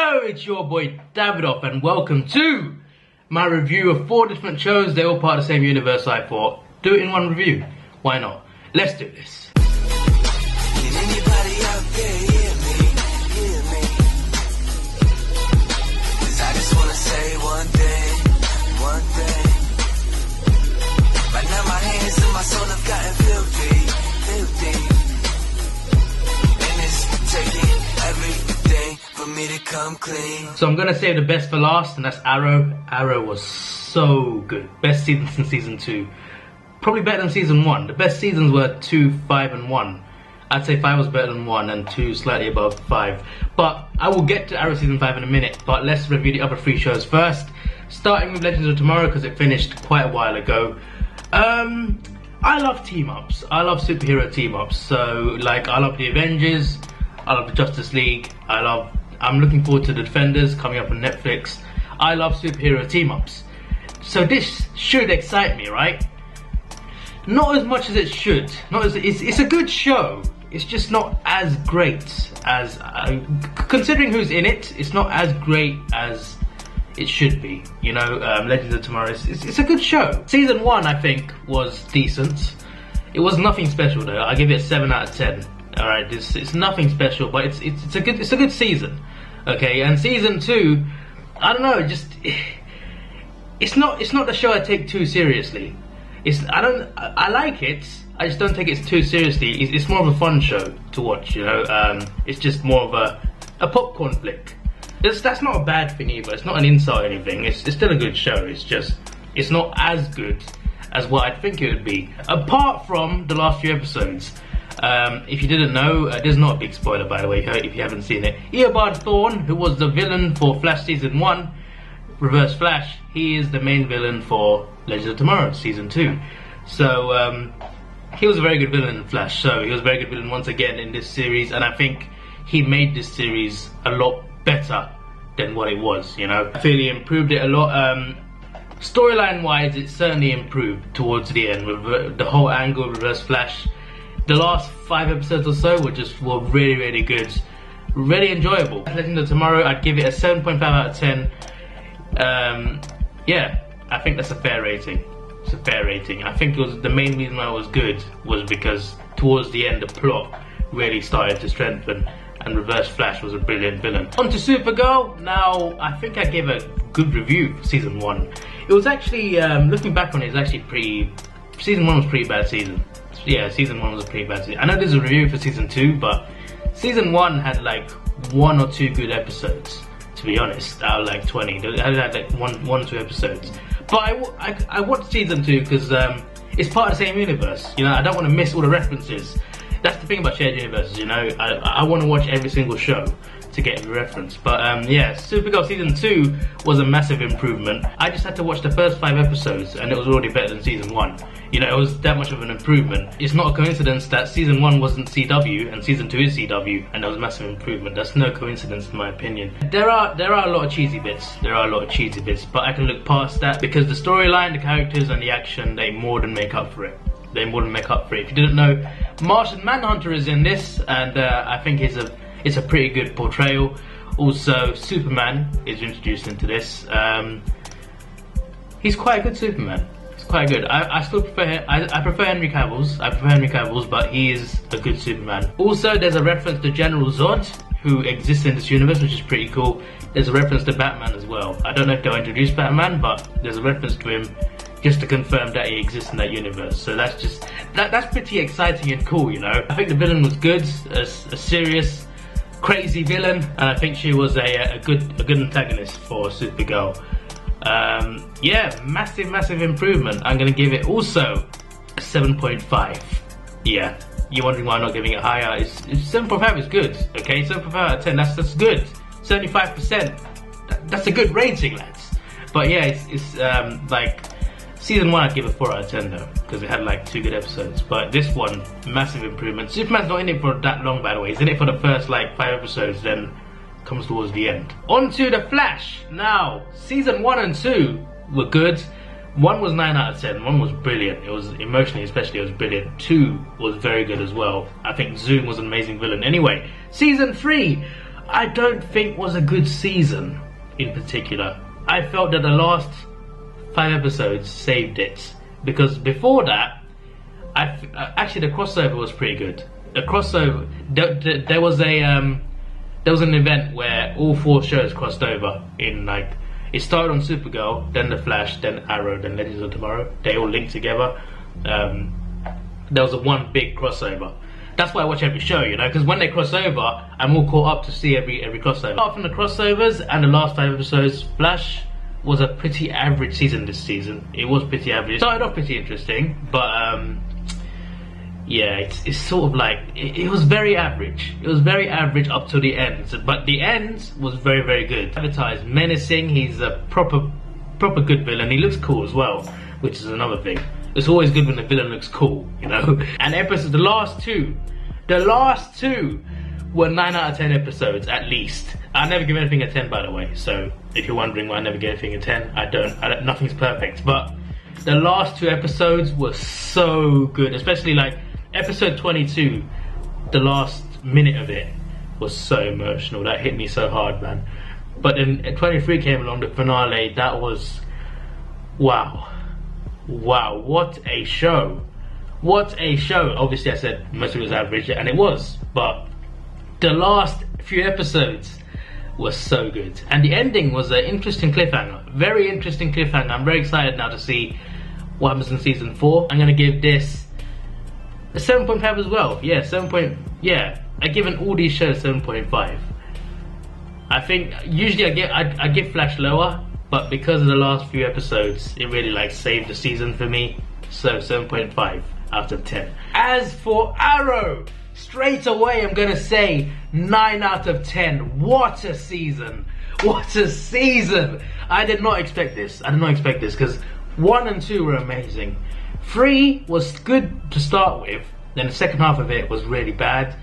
Hello, it's your boy Davidoff and welcome to my review of 4 different shows. They're all part of the same universe, so I thought, do it in one review. Why not? Let's do this. So I'm gonna save the best for last, and that's Arrow. Arrow was so good. Best season since season 2. Probably better than season 1. The best seasons were 2, 5 and 1. I'd say 5 was better than 1 and 2 slightly above 5. But I will get to Arrow season 5 in a minute, but let's review the other 3 shows first. Starting with Legends of Tomorrow because it finished quite a while ago. I love team-ups. I love superhero team-ups. So like I love the Avengers, I love the Justice League, I'm looking forward to the Defenders coming up on Netflix. I love superhero team-ups. So this should excite me, right? Not as much as it should. It's a good show. It's just not as great as... considering who's in it, it's not as great as it should be. You know, Legends of Tomorrow, it's a good show. Season 1, I think, was decent. It was nothing special though. I give it a 7 out of 10. Alright, it's nothing special, but it's a good season. Okay, and season 2, I don't know, it's not the show I take too seriously. I like it, I just don't take it too seriously. It's more of a fun show to watch, you know. It's just more of a popcorn flick. That's not a bad thing either. It's not an insult or anything. It's still a good show. It's not as good as what I'd think it would be. Apart from the last few episodes. If you didn't know, there's not a big spoiler by the way if you haven't seen it. Eobard Thawne, who was the villain for Flash season 1, Reverse Flash, he is the main villain for Legends of Tomorrow season 2. So he was a very good villain in Flash, so he was a very good villain once again in this series, and I think he made this series a lot better than what it was, you know. I feel he improved it a lot. Storyline wise, it certainly improved towards the end with the whole angle of Reverse Flash. The last 5 episodes or so were really good, really enjoyable. Legends of Tomorrow, I'd give it a 7.5 out of 10. Yeah, I think that's a fair rating. It's a fair rating. I think it was the main reason why it was good was because towards the end the plot really started to strengthen, and Reverse Flash was a brilliant villain. On to Supergirl. Now, I think I gave a good review for season 1. It was actually, looking back on it, it's actually pretty. Season 1 was a pretty bad season. Yeah, season 1 was a pretty bad season. I know there's a review for season 2, but season 1 had like 1 or 2 good episodes, to be honest, out of like 20. It had like 1 or 2 episodes. But I watched season 2 because it's part of the same universe. You know, I don't want to miss all the references. That's the thing about shared universes, you know. I want to watch every single show to get every reference. But yeah, Supergirl season 2 was a massive improvement. I just had to watch the first 5 episodes and it was already better than season 1. You know, it was that much of an improvement. It's not a coincidence that season 1 wasn't CW and season 2 is CW, and there was a massive improvement. That's no coincidence in my opinion. There are a lot of cheesy bits. But I can look past that because the storyline, the characters and the action, they more than make up for it. If you didn't know, Martian Manhunter is in this, and I think it's a pretty good portrayal. Also, Superman is introduced into this. He's quite a good Superman. He's quite good. I still prefer him. I prefer Henry Cavill's, but he is a good Superman. Also, there's a reference to General Zod, who exists in this universe, which is pretty cool. There's a reference to Batman as well. I don't know if they'll introduce Batman, but there's a reference to him just to confirm that he exists in that universe. So that's pretty exciting and cool, you know. I think the villain was good, a serious, crazy villain, and I think she was a good antagonist for Supergirl. Yeah, massive improvement. I'm gonna give it also a 7.5. Yeah, you're wondering why I'm not giving it higher. It's 7.5 is good. Okay, 7.5 out of 10. That's good. 75%. That's a good rating, lads. But yeah, it's like. Season 1 I'd give a 4 out of 10 though, because it had like 2 good episodes. But this one, massive improvement. Superman's not in it for that long, by the way. He's in it for the first like 5 episodes, then comes towards the end. On to The Flash. Now, season 1 and 2 were good. 1 was 9 out of 10. 1 was brilliant. It was emotionally, especially, it was brilliant. 2 was very good as well. I think Zoom was an amazing villain. Anyway, season 3. I don't think was a good season in particular. I felt that the last 5 episodes saved it, because before that, actually the crossover was pretty good. The crossover, there was an event where all 4 shows crossed over in, like, it started on Supergirl, then The Flash, then Arrow, then Legends of Tomorrow. They all linked together. There was one big crossover. That's why I watch every show, you know, because when they cross over, I'm all caught up to see every crossover. Apart from the crossovers and the last 5 episodes, Flash was a pretty average season this season. It was pretty average. It started off pretty interesting, but yeah, it's sort of like, it was very average. It was very average up to the end, but the end was very, very good. Advertised menacing. He's a proper good villain. He looks cool as well, which is another thing. It's always good when the villain looks cool, you know. And episodes, the last two were 9 out of 10 episodes at least. I never give anything a 10, by the way. So if you're wondering why I never give anything a 10, I don't. Nothing's perfect, but the last 2 episodes were so good, especially like episode 22. The last minute of it was so emotional. That hit me so hard, man. But then 23 came along, the finale. That was, wow. Wow, what a show. What a show. Obviously I said most of it was average, and it was, but the last few episodes were so good. And the ending was an interesting cliffhanger. Very interesting cliffhanger. I'm very excited now to see what happens in season 4. I'm gonna give this a 7.5 as well. Yeah, 7. Yeah, I've given all these shows 7.5. I think usually I give Flash lower, but because of the last few episodes, it really like saved the season for me. So 7.5 out of 10. As for Arrow, straight away I'm gonna say 9 out of 10. What a season! What a season! I did not expect this. I did not expect this, because 1 and 2 were amazing. 3 was good to start with, then the second half of it was really bad.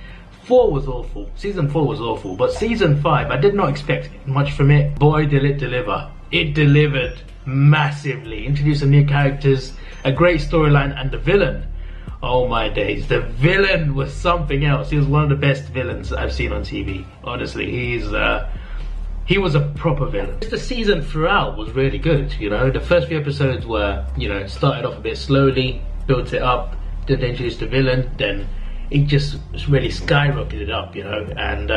4 was awful. Season 4 was awful, but season 5, I did not expect much from it. Boy, did it deliver. It delivered massively. Introduced some new characters, a great storyline, and the villain. Oh my days, the villain was something else. He was one of the best villains I've seen on TV. Honestly, he was a proper villain. The season throughout was really good, you know. The first few episodes were, you know, started off a bit slowly, built it up, then they introduced the villain, then it just really skyrocketed up, you know. And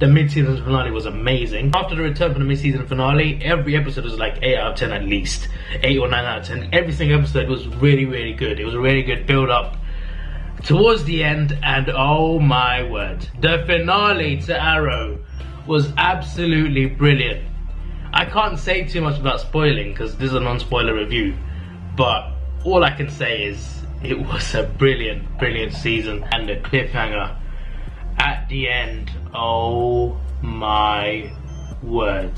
the mid-season finale was amazing. After the return from the mid-season finale, every episode was like 8 out of 10 at least. 8 or 9 out of 10. Every single episode was really, really good. It was a really good build-up towards the end, and oh my word, the finale to Arrow was absolutely brilliant. I can't say too much about spoiling because this is a non-spoiler review, but all I can say is it was a brilliant, brilliant season. And the cliffhanger at the end, oh my word.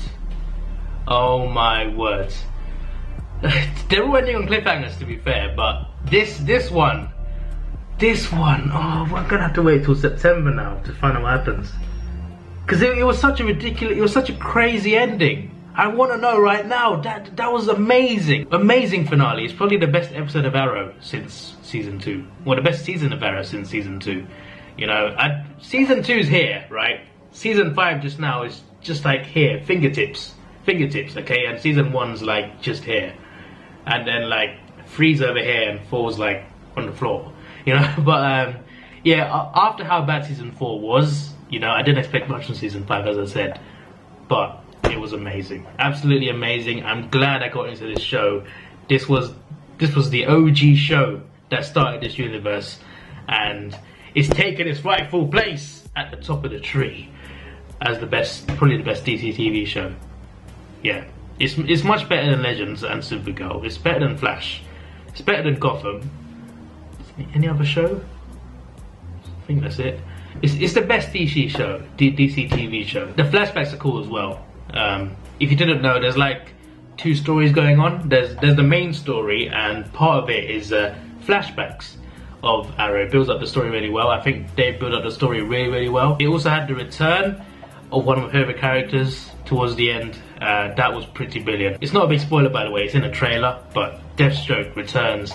Oh my word. They're all ending on cliffhangers, to be fair, but this one, oh, we're gonna have to wait till September now to find out what happens. Because it was such a ridiculous, it was such a crazy ending. I want to know right now. That was amazing. Amazing finale. It's probably the best episode of Arrow since season 2. Well, the best season of Arrow since season 2. You know, season 2's here, right? Season 5 just now is just like here, fingertips, okay? And season 1's like just here. And then like 3's over here and 4's like on the floor. You know, but yeah, after how bad season 4 was, you know, I didn't expect much from season 5, as I said. But it was amazing, absolutely amazing. I'm glad I got into this show. This was the OG show that started this universe, and it's taken its rightful place at the top of the tree as the best, probably the best DC TV show. Yeah, it's much better than Legends and Supergirl. It's better than Flash. It's better than Gotham. Any other show? I think that's it. It's the best DC show, DC TV show. The flashbacks are cool as well. If you didn't know, there's like 2 stories going on. There's the main story, and part of it is flashbacks of Arrow. It builds up the story really well. I think they built up the story really, really well. It also had the return of one of my favourite characters towards the end. That was pretty brilliant. It's not a big spoiler, by the way. It's in a trailer, but Deathstroke returns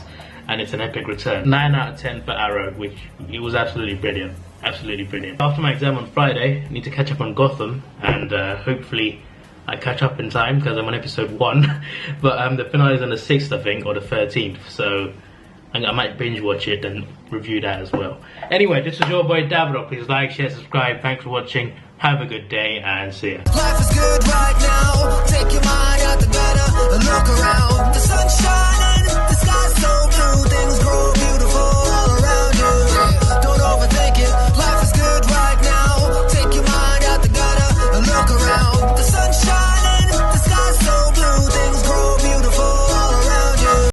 and it's an epic return. 9 out of 10 for Arrow, which it was absolutely brilliant. Absolutely brilliant. After my exam on Friday, I need to catch up on Gotham, and hopefully I catch up in time because I'm on episode 1. But the finale is on the 6th, I think, or the 13th. So I might binge watch it and review that as well. Anyway, this is your boy Davidoff. Please like, share, subscribe. Thanks for watching. Have a good day and see ya. Life is good right now. Take your mind